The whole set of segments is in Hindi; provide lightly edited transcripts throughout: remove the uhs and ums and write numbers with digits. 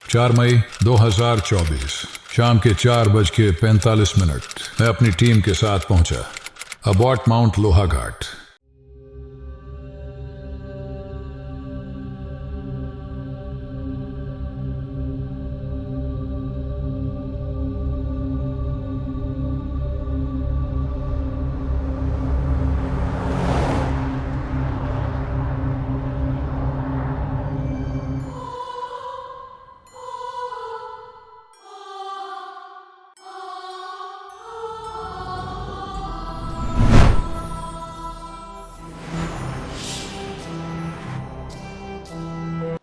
4 मई 2024 शाम के 4:45 मैं अपनी टीम के साथ पहुंचा Abbott Mount Lohaghat.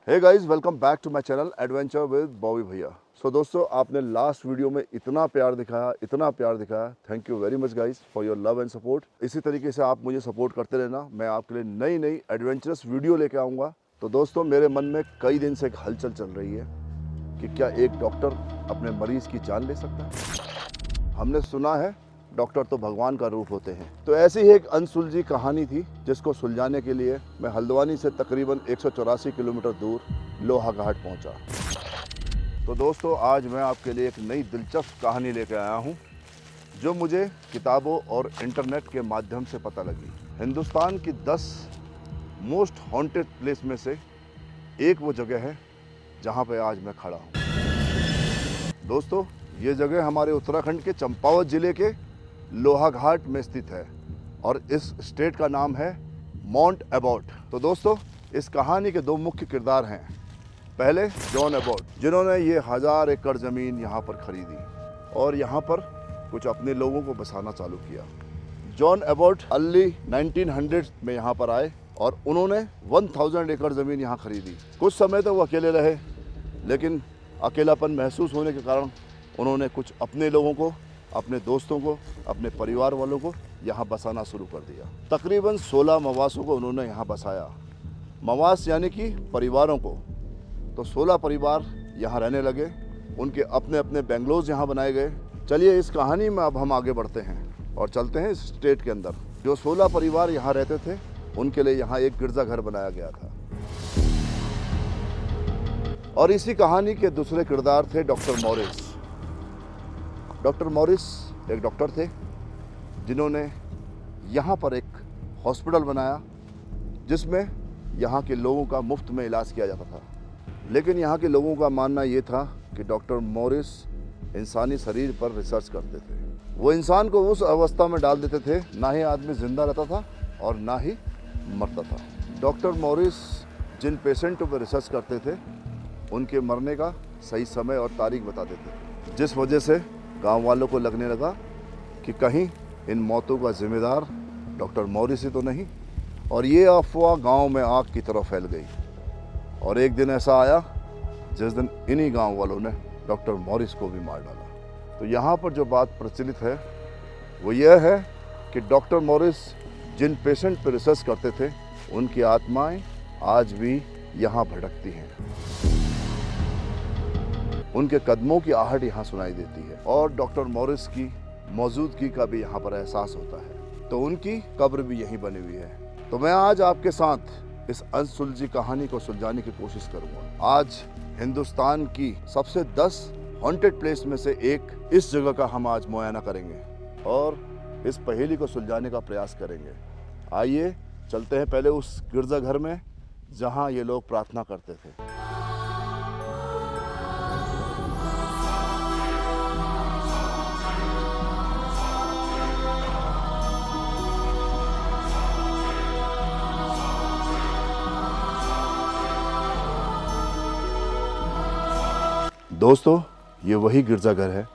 Hey guys, welcome back to my channel adventure with Bobby भैया। सो दोस्तों, आपने लास्ट वीडियो में इतना प्यार दिखाया, thank you very much guys for your love and support. इसी तरीके से आप मुझे सपोर्ट करते रहना, मैं आपके लिए नई नई एडवेंचरस वीडियो लेके आऊँगा। तो दोस्तों, मेरे मन में कई दिन से एक हलचल चल रही है कि क्या एक डॉक्टर अपने मरीज़ की जान ले सकता है। हमने सुना है डॉक्टर तो भगवान का रूप होते हैं। तो ऐसी ही एक अनसुलझी कहानी थी जिसको सुलझाने के लिए मैं हल्द्वानी से तकरीबन 184 किलोमीटर दूर लोहाघाट पहुंचा। तो दोस्तों, आज मैं आपके लिए एक नई दिलचस्प कहानी लेकर आया हूं जो मुझे किताबों और इंटरनेट के माध्यम से पता लगी। हिंदुस्तान की 10 मोस्ट हॉन्टेड प्लेस में से एक वो जगह है जहां पे आज मैं खड़ा हूं। दोस्तों, ये जगह हमारे उत्तराखंड के चंपावत जिले के लोहाघाट में स्थित है और इस स्टेट का नाम है माउंट एबॉट। तो दोस्तों, इस कहानी के दो मुख्य किरदार हैं। पहले जॉन एबॉट, जिन्होंने ये 1000 एकड़ ज़मीन यहाँ पर खरीदी और यहाँ पर कुछ अपने लोगों को बसाना चालू किया। जॉन एबॉट अर्ली 1900 में यहाँ पर आए और उन्होंने 1000 एकड़ ज़मीन यहाँ खरीदी। कुछ समय तक वो अकेले रहे, लेकिन अकेलापन महसूस होने के कारण उन्होंने कुछ अपने लोगों को, अपने दोस्तों को, अपने परिवार वालों को यहाँ बसाना शुरू कर दिया। तकरीबन 16 मवासों को उन्होंने यहाँ बसाया। मवास यानी कि परिवारों को। तो 16 परिवार यहाँ रहने लगे। उनके अपने अपने बेंगलोज यहाँ बनाए गए। चलिए, इस कहानी में अब हम आगे बढ़ते हैं और चलते हैं इस स्टेट के अंदर। जो 16 परिवार यहाँ रहते थे, उनके लिए यहाँ एक गिरजाघर बनाया गया था। और इसी कहानी के दूसरे किरदार थे डॉक्टर मॉरिस। डॉक्टर मॉरिस एक डॉक्टर थे जिन्होंने यहाँ पर एक हॉस्पिटल बनाया जिसमें यहाँ के लोगों का मुफ्त में इलाज किया जाता था। लेकिन यहाँ के लोगों का मानना ये था कि डॉक्टर मॉरिस इंसानी शरीर पर रिसर्च करते थे। वो इंसान को उस अवस्था में डाल देते थे, ना ही आदमी जिंदा रहता था और ना ही मरता था। डॉक्टर मॉरिस जिन पेशेंटों पर रिसर्च करते थे, उनके मरने का सही समय और तारीख बताते थे, जिस वजह से गांव वालों को लगने लगा कि कहीं इन मौतों का जिम्मेदार डॉक्टर मॉरिस ही तो नहीं। और ये अफवाह गांव में आग की तरह फैल गई। और एक दिन ऐसा आया जिस दिन इन्हीं गांव वालों ने डॉक्टर मॉरिस को भी मार डाला। तो यहाँ पर जो बात प्रचलित है वो यह है कि डॉक्टर मॉरिस जिन पेशेंट पर रिसर्च करते थे, उनकी आत्माएं आज भी यहाँ भटकती हैं। उनके कदमों की आहट यहाँ सुनाई देती है और डॉक्टर मॉरिस की मौजूदगी का भी यहाँ पर एहसास होता है। तो उनकी कब्र भी यहीं बनी हुई है। तो मैं आज आपके साथ इस अनसुलझी कहानी को सुलझाने की कोशिश करूँगा। आज हिंदुस्तान की सबसे 10 हॉन्टेड प्लेस में से एक इस जगह का हम आज मुआयना करेंगे और इस पहेली को सुलझाने का प्रयास करेंगे। आइए चलते हैं पहले उस गिरजाघर में जहाँ ये लोग प्रार्थना करते थे। दोस्तों, ये वही गिरजाघर है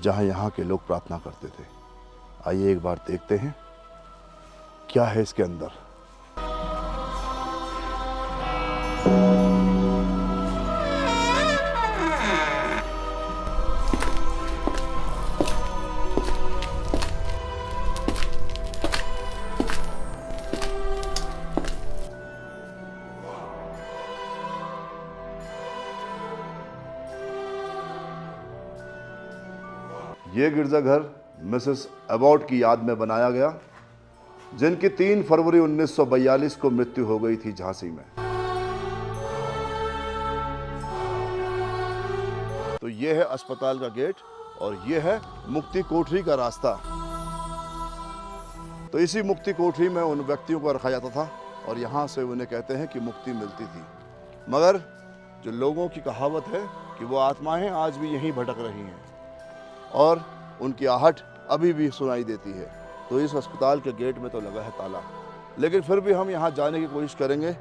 जहाँ यहाँ के लोग प्रार्थना करते थे। आइए एक बार देखते हैं क्या है इसके अंदर। ये गिरजाघर मिसेस एबॉट की याद में बनाया गया, जिनकी 3 फरवरी 1942 को मृत्यु हो गई थी झांसी में। तो ये है अस्पताल का गेट और ये है मुक्ति कोठरी का रास्ता। तो इसी मुक्ति कोठरी में उन व्यक्तियों को रखा जाता था और यहाँ से उन्हें कहते हैं कि मुक्ति मिलती थी। मगर जो लोगों की कहावत है कि वो आत्माएं आज भी यहीं भटक रही हैं और उनकी आहट अभी भी सुनाई देती है। तो इस अस्पताल के गेट में तो लगा है ताला, लेकिन फिर भी हम यहाँ जाने की कोशिश करेंगे।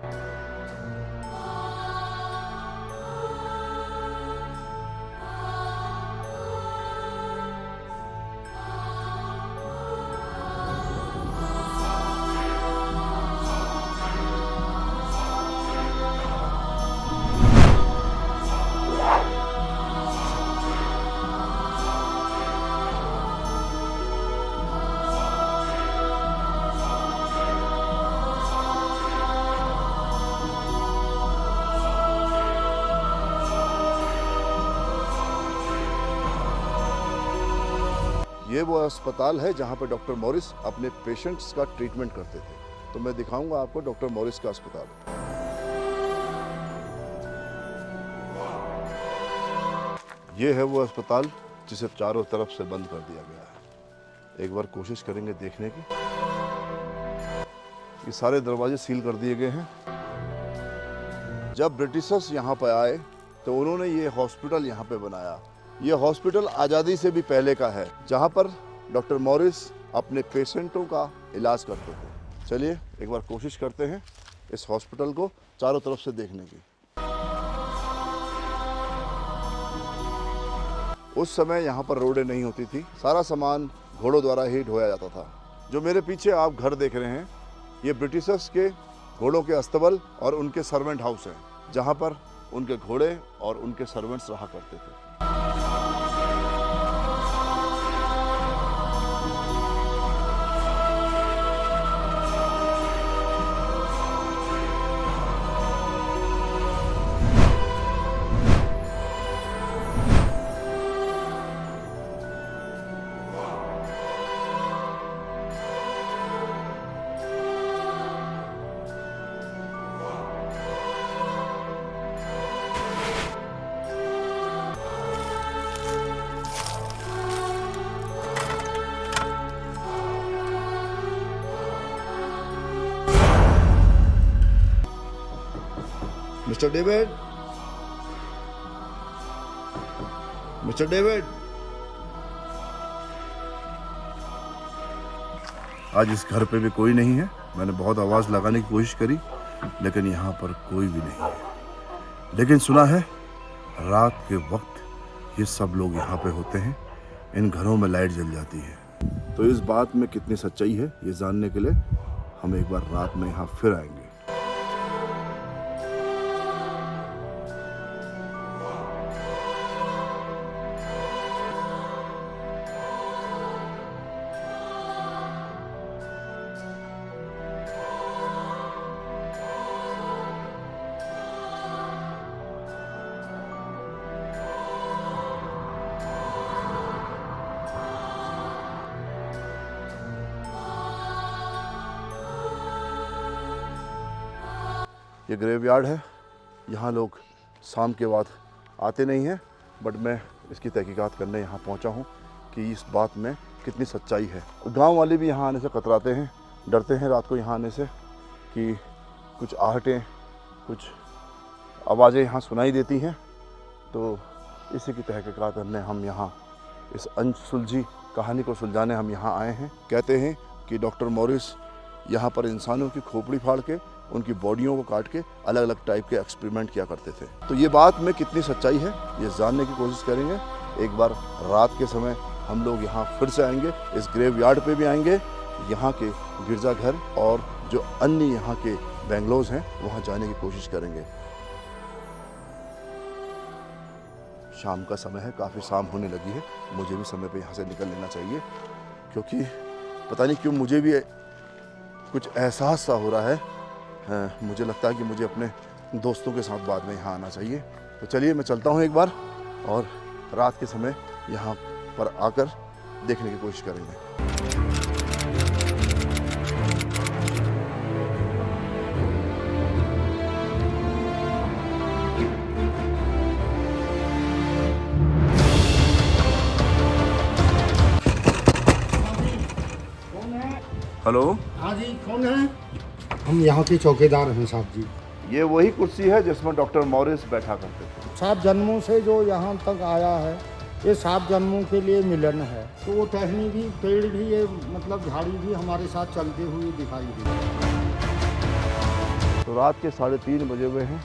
ये वो अस्पताल है जहाँ पर डॉक्टर मॉरिस अपने पेशेंट्स का ट्रीटमेंट करते थे। तो मैं दिखाऊंगा आपको डॉक्टर मॉरिस का अस्पताल। ये है वो अस्पताल जिसे चारों तरफ से बंद कर दिया गया है। एक बार कोशिश करेंगे देखने की। ये सारे दरवाजे सील कर दिए गए हैं। जब ब्रिटिशर्स यहाँ पर आए तो उन्होंने ये हॉस्पिटल यहाँ पे बनाया। ये हॉस्पिटल आज़ादी से भी पहले का है, जहाँ पर डॉक्टर मॉरिस अपने पेशेंटों का इलाज करते थे। चलिए एक बार कोशिश करते हैं इस हॉस्पिटल को चारों तरफ से देखने की। उस समय यहाँ पर रोडें नहीं होती थी, सारा सामान घोड़ों द्वारा ही ढोया जाता था। जो मेरे पीछे आप घर देख रहे हैं, ये ब्रिटिशर्स के घोड़ों के अस्तबल और उनके सर्वेंट हाउस हैं, जहाँ पर उनके घोड़े और उनके सर्वेंट्स रहा करते थे। मिस्टर डेविड, मिस्टर डेविड, आज इस घर पे भी कोई नहीं है। मैंने बहुत आवाज लगाने की कोशिश करी, लेकिन यहाँ पर कोई भी नहीं है। लेकिन सुना है रात के वक्त ये सब लोग यहाँ पे होते हैं, इन घरों में लाइट जल जाती है। तो इस बात में कितनी सच्चाई है ये जानने के लिए हम एक बार रात में यहाँ फिर आएंगे। ये ग्रेवयार्ड है, यहाँ लोग शाम के बाद आते नहीं हैं, बट मैं इसकी तहकीकात करने यहाँ पहुँचा हूँ कि इस बात में कितनी सच्चाई है। गांव वाले भी यहाँ आने से कतराते हैं, डरते हैं रात को यहाँ आने से कि कुछ आहटें, कुछ आवाज़ें यहाँ सुनाई देती हैं। तो इसी की तहकीकात करने हम यहाँ इस अनसुलझी कहानी को सुलझाने हम यहाँ आए हैं। कहते हैं कि डॉक्टर मॉरिस यहाँ पर इंसानों की खोपड़ी फाड़ के उनकी बॉडियों को काट के अलग अलग टाइप के एक्सपेरिमेंट किया करते थे। तो ये बात में कितनी सच्चाई है ये जानने की कोशिश करेंगे। एक बार रात के समय हम लोग यहाँ फिर से आएंगे, इस ग्रेवयार्ड पे भी आएंगे, यहाँ के गिरजाघर और जो अन्य यहाँ के बेंगलोज हैं वहाँ जाने की कोशिश करेंगे। शाम का समय है, काफ़ी शाम होने लगी है, मुझे भी समय पे यहाँ से निकल लेना चाहिए, क्योंकि पता नहीं क्यों मुझे भी कुछ एहसास सा हो रहा है। मुझे लगता है कि मुझे अपने दोस्तों के साथ बाद में यहाँ आना चाहिए। तो चलिए मैं चलता हूँ एक बार और रात के समय यहाँ पर आकर देखने की कोशिश करेंगे। हेलो, हाँ जी, कौन है? हम यहाँ के चौकीदार हैं साहब जी। ये वही कुर्सी है जिसमें डॉक्टर मॉरिस बैठा करते थे। 7 जन्मों से जो यहाँ तक आया है, ये 7 जन्मों के लिए मिलन है। तो वो टहनी भी, पेड़ भी, ये मतलब झाड़ी भी हमारे साथ चलते हुए दिखाई दी। तो रात के 3:30 बजे हुए हैं।